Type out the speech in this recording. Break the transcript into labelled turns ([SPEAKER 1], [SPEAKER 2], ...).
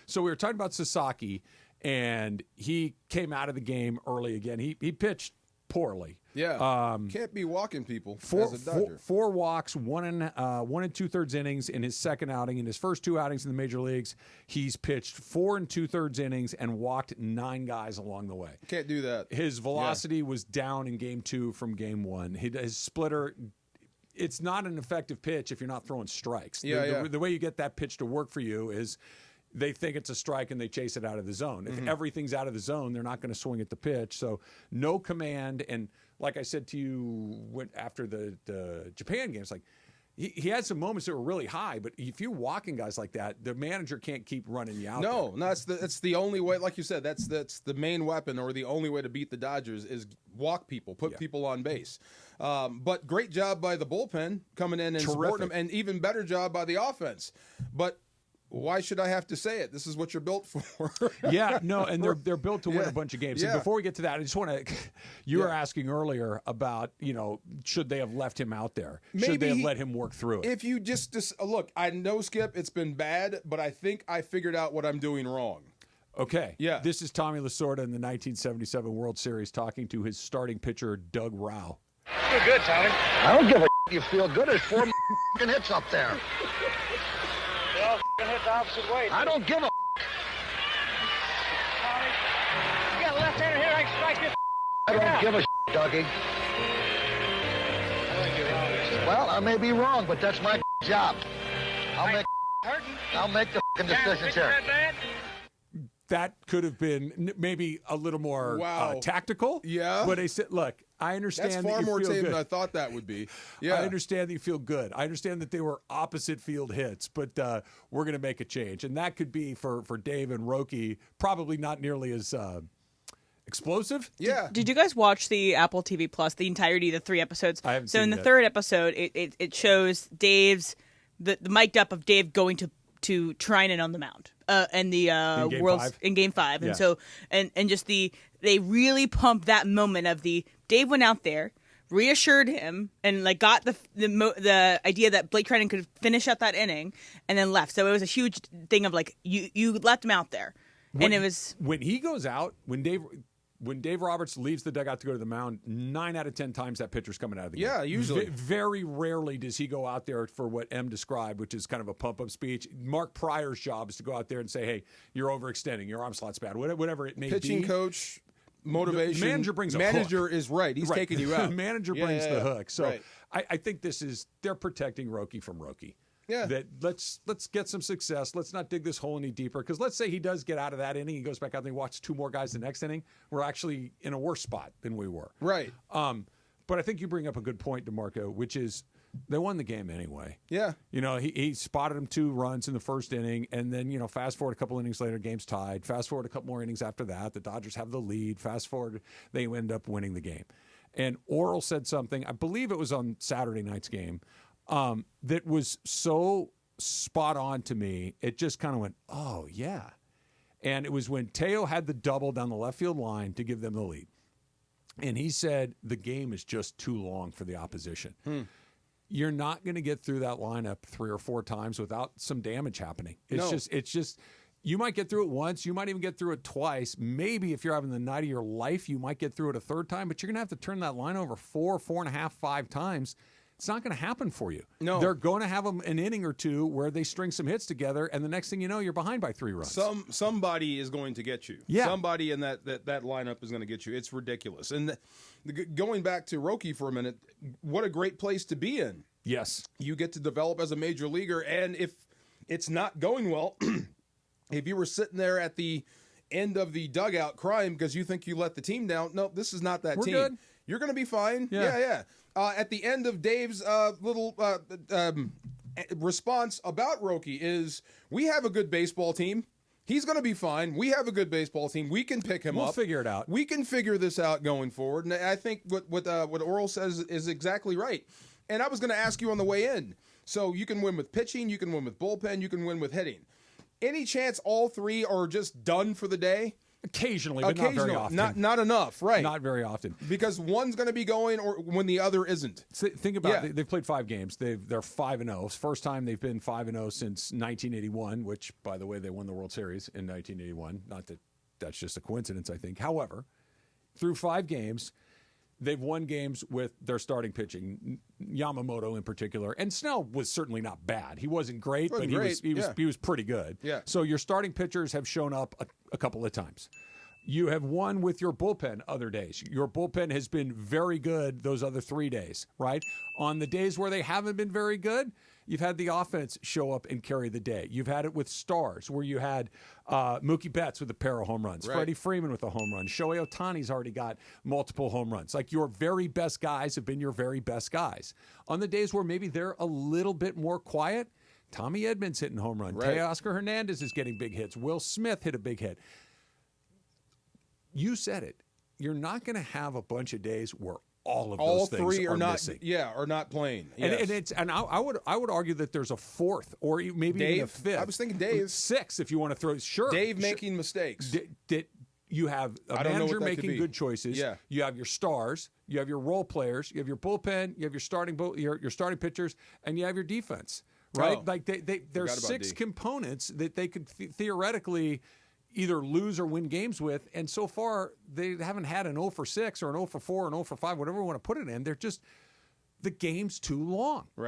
[SPEAKER 1] So we were talking about Sasaki, and he came out of the game early again. He pitched poorly.
[SPEAKER 2] Yeah, can't be walking people as a Dodger.
[SPEAKER 1] Four walks, 1 2/3 innings in his second outing. In his first 2 outings in the major leagues, he's pitched 4 2/3 innings and walked 9 guys along the way.
[SPEAKER 2] Can't do that.
[SPEAKER 1] His velocity was down in game 2 from game 1. His splitter, it's not an effective pitch if you're not throwing strikes. The way you get that pitch to work for you is they think it's a strike and they chase it out of the zone. If everything's out of the zone, they're not going to swing at the pitch. So no command. And like I said to you after the Japan game, it's like he had some moments that were really high, but if you're walking guys like that, the manager can't keep running you out.
[SPEAKER 2] No, that's the only way. Like you said, that's the main weapon, or the only way to beat the Dodgers is walk people, put people on base. But great job by the bullpen coming in and supporting them, and even better job by the offense. But why should I have to say it? This is what you're built for.
[SPEAKER 1] And they're built to win a bunch of games. And before we get to that, I just want to. You were asking earlier about should they have left him out there? Should they have let him work through it?
[SPEAKER 2] If you just look, I know, Skip, it's been bad, but I think I figured out what I'm doing wrong.
[SPEAKER 1] Okay.
[SPEAKER 2] Yeah.
[SPEAKER 1] This is Tommy Lasorda in the 1977 World Series talking to his starting pitcher Doug Rauch.
[SPEAKER 3] Feel good, Tommy.
[SPEAKER 4] I don't give a you feel good. There's 4 hits up there.
[SPEAKER 3] They all hit the opposite way.
[SPEAKER 4] I don't give a
[SPEAKER 3] Tommy, you got a left-hander here. I can strike this.
[SPEAKER 4] I don't give a Dougie.
[SPEAKER 3] I think you're wrong.
[SPEAKER 4] Well, I may be wrong, but that's my job. I'll make the decisions here.
[SPEAKER 1] That could have been maybe a little more tactical.
[SPEAKER 2] Yeah.
[SPEAKER 1] But I said, look, I understand
[SPEAKER 2] that's
[SPEAKER 1] that
[SPEAKER 2] far
[SPEAKER 1] you
[SPEAKER 2] more
[SPEAKER 1] feel
[SPEAKER 2] tame
[SPEAKER 1] good.
[SPEAKER 2] than I thought that would be. Yeah.
[SPEAKER 1] I understand that you feel good. I understand that they were opposite field hits, but we're going to make a change. And that could be for Dave and Roki, probably not nearly as explosive.
[SPEAKER 2] Yeah.
[SPEAKER 5] Did you guys watch the Apple TV Plus, the entirety of the 3 episodes?
[SPEAKER 1] I haven't
[SPEAKER 5] So
[SPEAKER 1] seen
[SPEAKER 5] in the
[SPEAKER 1] that.
[SPEAKER 5] 3rd episode, it shows Dave's, the mic'd up of Dave going to Trinan on the mound. And the
[SPEAKER 1] Game
[SPEAKER 5] World's
[SPEAKER 1] 5?
[SPEAKER 5] in Game 5,
[SPEAKER 1] Yeah.
[SPEAKER 5] and so and just they really pumped that moment of Dave went out there, reassured him, and got the idea that Blake Trinan could finish out that inning, and then left. So it was a huge thing of you left him out there, and it was
[SPEAKER 1] when he goes out when Dave Roberts leaves the dugout to go to the mound, 9 out of 10 times that pitcher's coming out of the game.
[SPEAKER 2] Yeah, usually.
[SPEAKER 1] Very rarely does he go out there for what M described, which is kind of a pump-up speech. Mark Pryor's job is to go out there and say, hey, you're overextending, your arm slot's bad, whatever it may be.
[SPEAKER 2] Pitching coach, motivation.
[SPEAKER 1] The manager brings a
[SPEAKER 2] manager
[SPEAKER 1] hook.
[SPEAKER 2] is right. He's taking you out.
[SPEAKER 1] The manager brings the hook. So
[SPEAKER 2] right.
[SPEAKER 1] I think they're protecting Roki from Roki.
[SPEAKER 2] Yeah.
[SPEAKER 1] That let's get some success. Let's not dig this hole any deeper. Because let's say he does get out of that inning, he goes back out and he watches 2 more guys the next inning. We're actually in a worse spot than we were.
[SPEAKER 2] Right.
[SPEAKER 1] But I think you bring up a good point, DeMarco, which is they won the game anyway.
[SPEAKER 2] Yeah.
[SPEAKER 1] He spotted him 2 runs in the first inning, and then, fast forward a couple innings later, game's tied. Fast forward a couple more innings after that, the Dodgers have the lead. Fast forward, they end up winning the game. And Oral said something, I believe it was on Saturday night's game, that was so spot on to me. It just kind of went, oh, yeah. And it was when Teo had the double down the left field line to give them the lead. And he said the game is just too long for the opposition. You're not going to get through that lineup 3 or 4 times without some damage happening. It's just you might get through it once. You might even get through it twice. Maybe if you're having the night of your life, you might get through it a 3rd time, but you're going to have to turn that line over 4, 4.5, 5 times. It's not going to happen for you. No. They're going to have an inning or 2 where they string some hits together, and the next thing you know, you're behind by 3 runs.
[SPEAKER 2] Somebody is going to get you.
[SPEAKER 1] Yeah.
[SPEAKER 2] Somebody in that lineup is going to get you. It's ridiculous. And going back to Roki for a minute, what a great place to be in.
[SPEAKER 1] Yes.
[SPEAKER 2] You get to develop as a major leaguer, and if it's not going well, if you were sitting there at the end of the dugout crying because you think you let the team down, no, this is not that
[SPEAKER 1] We're
[SPEAKER 2] team.
[SPEAKER 1] good.
[SPEAKER 2] You're going to be fine. Yeah. At the end of Dave's little response about Roki is, we have a good baseball team. He's going to be fine. We have a good baseball team. We can pick him up.
[SPEAKER 1] We'll figure it out.
[SPEAKER 2] We can figure this out going forward. And I think what Oral says is exactly right. And I was going to ask you on the way in. So you can win with pitching. You can win with bullpen. You can win with hitting. Any chance all 3 are just done for the day?
[SPEAKER 1] Occasionally, but not very often.
[SPEAKER 2] Not enough, right?
[SPEAKER 1] Not very often.
[SPEAKER 2] Because one's going to be going or when the other isn't.
[SPEAKER 1] So think about it. They've played 5 games. They're 5-0. First time they've been 5-0 since 1981, which, by the way, they won the World Series in 1981. Not that that's just a coincidence, I think. However, through 5 games, they've won games with their starting pitching, Yamamoto in particular. And Snell was certainly not bad. He wasn't great, but he was pretty good.
[SPEAKER 2] Yeah.
[SPEAKER 1] So your starting pitchers have shown up a couple of times. You have won with your bullpen other days. Your bullpen has been very good those other 3 days, right? On the days where they haven't been very good, you've had the offense show up and carry the day. You've had it with stars where you had Mookie Betts with a pair of home runs, Freddie Freeman with a home run. Shohei Ohtani's already got multiple home runs. Like your very best guys have been your very best guys. On the days where maybe they're a little bit more quiet, Tommy Edmonds hitting home run. Teoscar Hernandez is getting big hits. Will Smith hit a big hit. You said it. You're not going to have a bunch of days where all those things
[SPEAKER 2] three are
[SPEAKER 1] not
[SPEAKER 2] missing. Are not playing.
[SPEAKER 1] Yes. And I would argue that there's a fourth or maybe even a fifth.
[SPEAKER 2] I was thinking Dave.
[SPEAKER 1] 6 if you want to throw. Sure.
[SPEAKER 2] Dave making mistakes.
[SPEAKER 1] You have a manager making good choices.
[SPEAKER 2] Yeah.
[SPEAKER 1] You have your stars. You have your role players. You have your bullpen. You have your starting pitchers, and you have your defense. Right?
[SPEAKER 2] Oh,
[SPEAKER 1] like there's 6 components that they could theoretically either lose or win games with, and so far they haven't had an 0 for 6 or an 0 for 4 or an 0 for 5, whatever you want to put it in. They're just the game's too long.
[SPEAKER 2] Right.